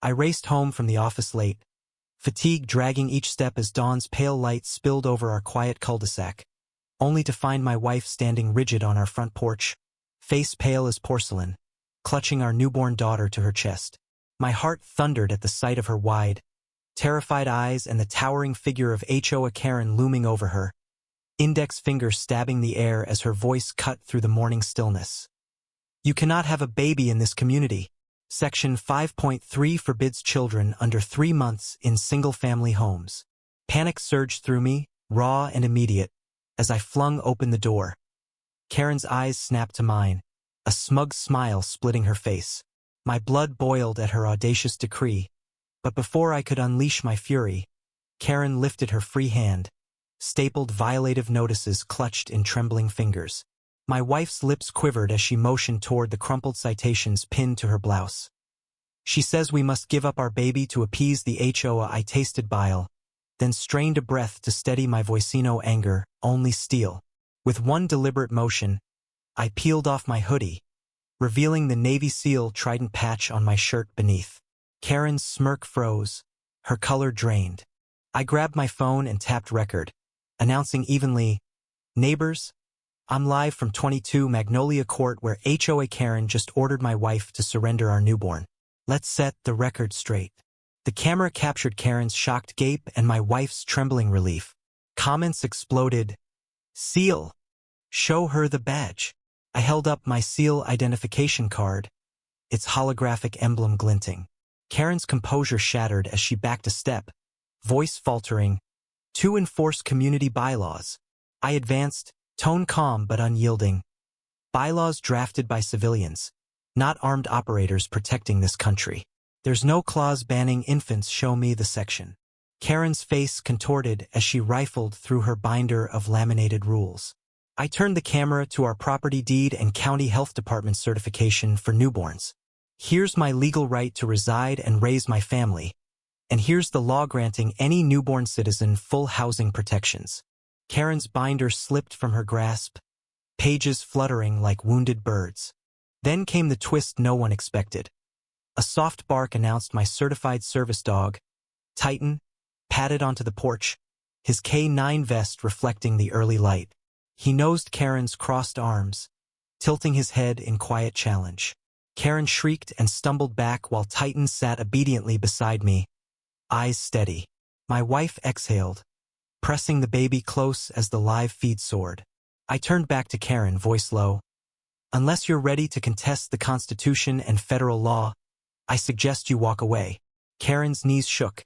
I raced home from the office late, fatigue dragging each step as dawn's pale light spilled over our quiet cul-de-sac, only to find my wife standing rigid on our front porch, face pale as porcelain, clutching our newborn daughter to her chest. My heart thundered at the sight of her wide, terrified eyes and the towering figure of HOA Karen looming over her, index finger stabbing the air as her voice cut through the morning stillness. "You cannot have a baby in this community. Section 5.3 forbids children under 3 months in single-family homes." Panic surged through me, raw and immediate, as I flung open the door. Karen's eyes snapped to mine, a smug smile splitting her face. My blood boiled at her audacious decree, but before I could unleash my fury, Karen lifted her free hand, stapled violative notices clutched in trembling fingers. My wife's lips quivered as she motioned toward the crumpled citations pinned to her blouse. "She says we must give up our baby to appease the HOA." I tasted bile, then strained a breath to steady my voicino anger, only steel. With one deliberate motion, I peeled off my hoodie, revealing the Navy SEAL trident patch on my shirt beneath. Karen's smirk froze, her color drained. I grabbed my phone and tapped record, announcing evenly, "Neighbors, I'm live from 22 Magnolia Court where HOA Karen just ordered my wife to surrender our newborn. Let's set the record straight." The camera captured Karen's shocked gape and my wife's trembling relief. Comments exploded. "SEAL! Show her the badge." I held up my SEAL identification card, its holographic emblem glinting. Karen's composure shattered as she backed a step, voice faltering, "To enforce community bylaws." I advanced, tone calm but unyielding. "Bylaws drafted by civilians, not armed operators protecting this country. There's no clause banning infants. Show me the section." Karen's face contorted as she rifled through her binder of laminated rules. I turned the camera to our property deed and county health department certification for newborns. "Here's my legal right to reside and raise my family, and here's the law granting any newborn citizen full housing protections." Karen's binder slipped from her grasp, pages fluttering like wounded birds. Then came the twist no one expected. A soft bark announced my certified service dog, Titan, padded onto the porch, his K9 vest reflecting the early light. He nosed Karen's crossed arms, tilting his head in quiet challenge. Karen shrieked and stumbled back while Titan sat obediently beside me, eyes steady. My wife exhaled, pressing the baby close as the live feed soared. I turned back to Karen, voice low. "Unless you're ready to contest the Constitution and federal law, I suggest you walk away." Karen's knees shook.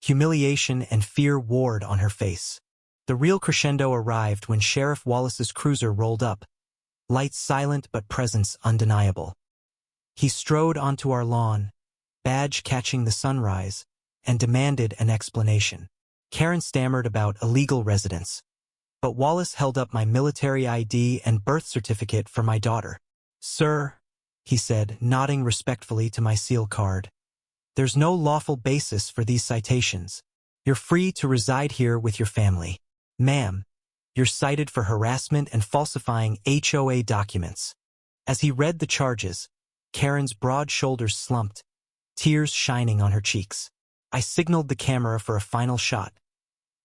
Humiliation and fear warred on her face. The real crescendo arrived when Sheriff Wallace's cruiser rolled up, lights silent but presence undeniable. He strode onto our lawn, badge catching the sunrise, and demanded an explanation. Karen stammered about illegal residence, but Wallace held up my military ID and birth certificate for my daughter. "Sir," he said, nodding respectfully to my SEAL card, "there's no lawful basis for these citations. You're free to reside here with your family. Ma'am, you're cited for harassment and falsifying HOA documents." As he read the charges, Karen's broad shoulders slumped, tears shining on her cheeks. I signaled the camera for a final shot.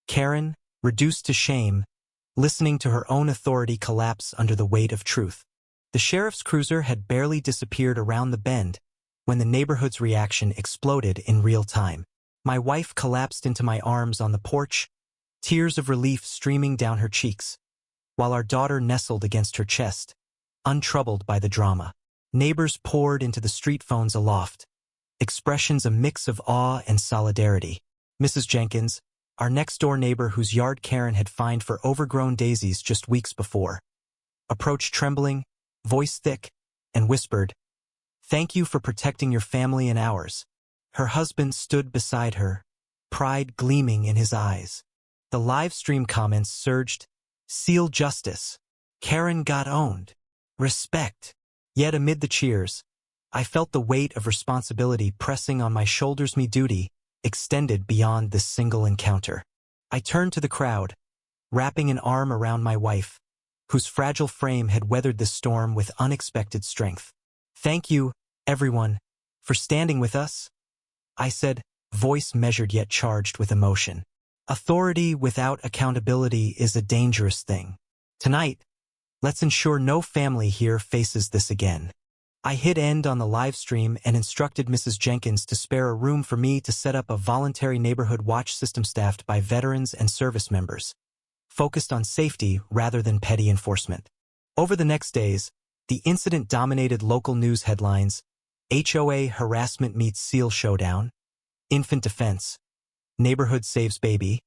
Karen, reduced to shame, listening to her own authority collapse under the weight of truth. The sheriff's cruiser had barely disappeared around the bend when the neighborhood's reaction exploded in real time. My wife collapsed into my arms on the porch, tears of relief streaming down her cheeks, while our daughter nestled against her chest, untroubled by the drama. Neighbors poured into the street phones aloft, expressions a mix of awe and solidarity. Mrs. Jenkins, our next-door neighbor whose yard Karen had fined for overgrown daisies just weeks before, approached trembling, voice thick, and whispered, "Thank you for protecting your family and ours." Her husband stood beside her, pride gleaming in his eyes. The live stream comments surged, "Seal justice. Karen got owned. Respect." Yet amid the cheers, I felt the weight of responsibility pressing on my shoulders. My duty extended beyond this single encounter. I turned to the crowd, wrapping an arm around my wife, whose fragile frame had weathered the storm with unexpected strength. "Thank you, everyone, for standing with us. I said, voice measured yet charged with emotion. Authority without accountability is a dangerous thing. Tonight, let's ensure no family here faces this again. I hit end on the live stream and instructed Mrs. Jenkins to spare a room for me to set up a voluntary neighborhood watch system staffed by veterans and service members, focused on safety rather than petty enforcement. Over the next days, the incident dominated local news headlines: HOA harassment meets SEAL showdown, infant defense, neighborhood saves baby,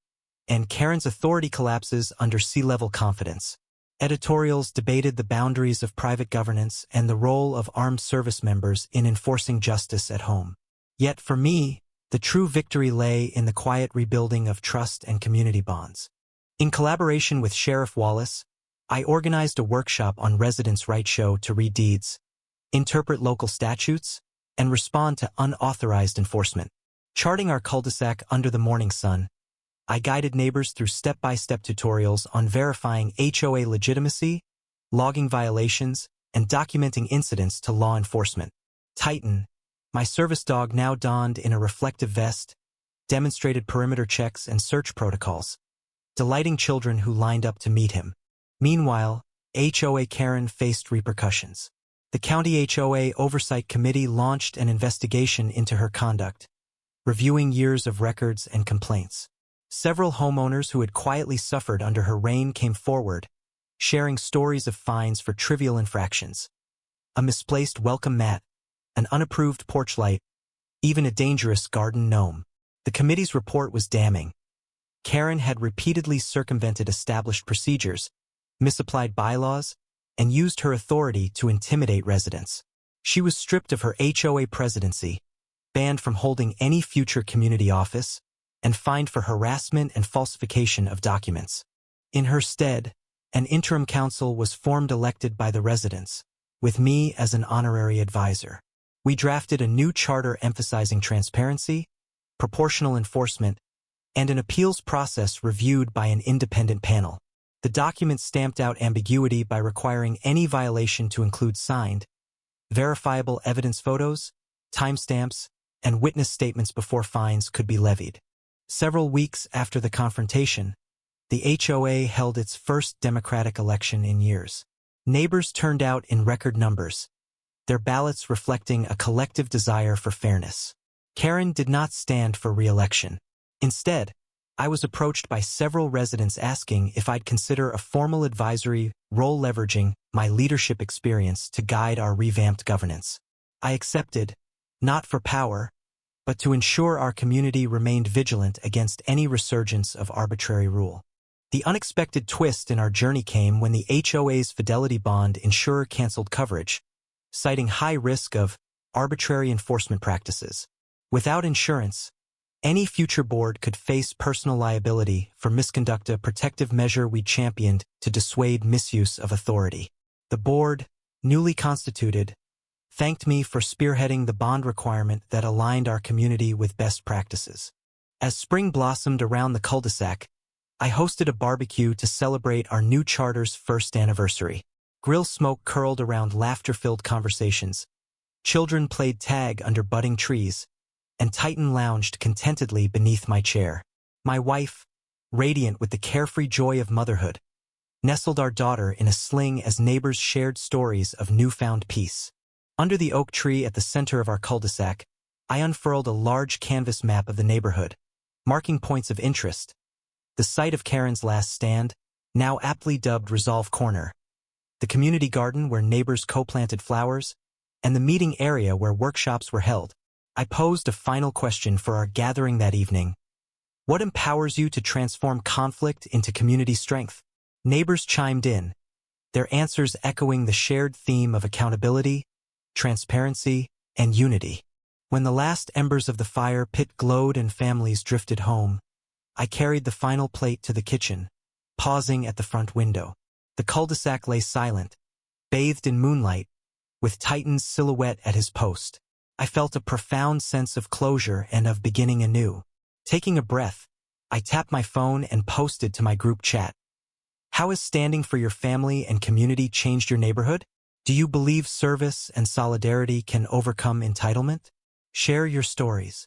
and Karen's authority collapses under sea-level confidence. Editorials debated the boundaries of private governance and the role of armed service members in enforcing justice at home. Yet for me, the true victory lay in the quiet rebuilding of trust and community bonds. In collaboration with Sheriff Wallace, I organized a workshop on residents' right to read deeds, interpret local statutes, and respond to unauthorized enforcement. Charting our cul-de-sac under the morning sun, I guided neighbors through step-by-step tutorials on verifying HOA legitimacy, logging violations, and documenting incidents to law enforcement. Titan, my service dog now donned in a reflective vest, demonstrated perimeter checks and search protocols, delighting children who lined up to meet him. Meanwhile, HOA Karen faced repercussions. The County HOA Oversight Committee launched an investigation into her conduct, reviewing years of records and complaints. Several homeowners who had quietly suffered under her reign came forward, sharing stories of fines for trivial infractions: a misplaced welcome mat, an unapproved porch light, even a dangerous garden gnome. The committee's report was damning. Karen had repeatedly circumvented established procedures, misapplied bylaws, and used her authority to intimidate residents. She was stripped of her HOA presidency, banned from holding any future community office, and fined for harassment and falsification of documents. In her stead, an interim council was formed elected by the residents, with me as an honorary advisor. We drafted a new charter emphasizing transparency, proportional enforcement, and an appeals process reviewed by an independent panel. The document stamped out ambiguity by requiring any violation to include signed, verifiable evidence photos, timestamps, and witness statements before fines could be levied. Several weeks after the confrontation, the HOA held its first democratic election in years. Neighbors turned out in record numbers, their ballots reflecting a collective desire for fairness. Karen did not stand for re-election. Instead, I was approached by several residents asking if I'd consider a formal advisory role leveraging my leadership experience to guide our revamped governance. I accepted, not for power, but to ensure our community remained vigilant against any resurgence of arbitrary rule. The unexpected twist in our journey came when the HOA's fidelity bond insurer canceled coverage, citing high risk of arbitrary enforcement practices. Without insurance, any future board could face personal liability for misconduct, a protective measure we championed to dissuade misuse of authority. The board, newly constituted, thanked me for spearheading the bond requirement that aligned our community with best practices. As spring blossomed around the cul-de-sac, I hosted a barbecue to celebrate our new charter's first anniversary. Grill smoke curled around laughter-filled conversations. Children played tag under budding trees, and Titan lounged contentedly beneath my chair. My wife, radiant with the carefree joy of motherhood, nestled our daughter in a sling as neighbors shared stories of newfound peace. Under the oak tree at the center of our cul-de-sac, I unfurled a large canvas map of the neighborhood, marking points of interest: the site of Karen's last stand, now aptly dubbed Resolve Corner, the community garden where neighbors co-planted flowers, and the meeting area where workshops were held. I posed a final question for our gathering that evening: what empowers you to transform conflict into community strength? Neighbors chimed in, their answers echoing the shared theme of accountability, transparency, and unity. When the last embers of the fire pit glowed and families drifted home, I carried the final plate to the kitchen, pausing at the front window. The cul-de-sac lay silent, bathed in moonlight, with Titan's silhouette at his post. I felt a profound sense of closure and of beginning anew. Taking a breath, I tapped my phone and posted to my group chat: how has standing for your family and community changed your neighborhood? Do you believe service and solidarity can overcome entitlement? Share your stories.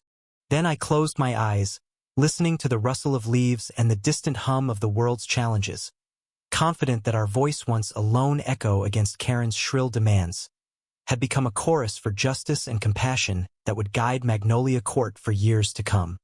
Then I closed my eyes, listening to the rustle of leaves and the distant hum of the world's challenges, confident that our voice, once a lone echo against Karen's shrill demands, had become a chorus for justice and compassion that would guide Magnolia Court for years to come.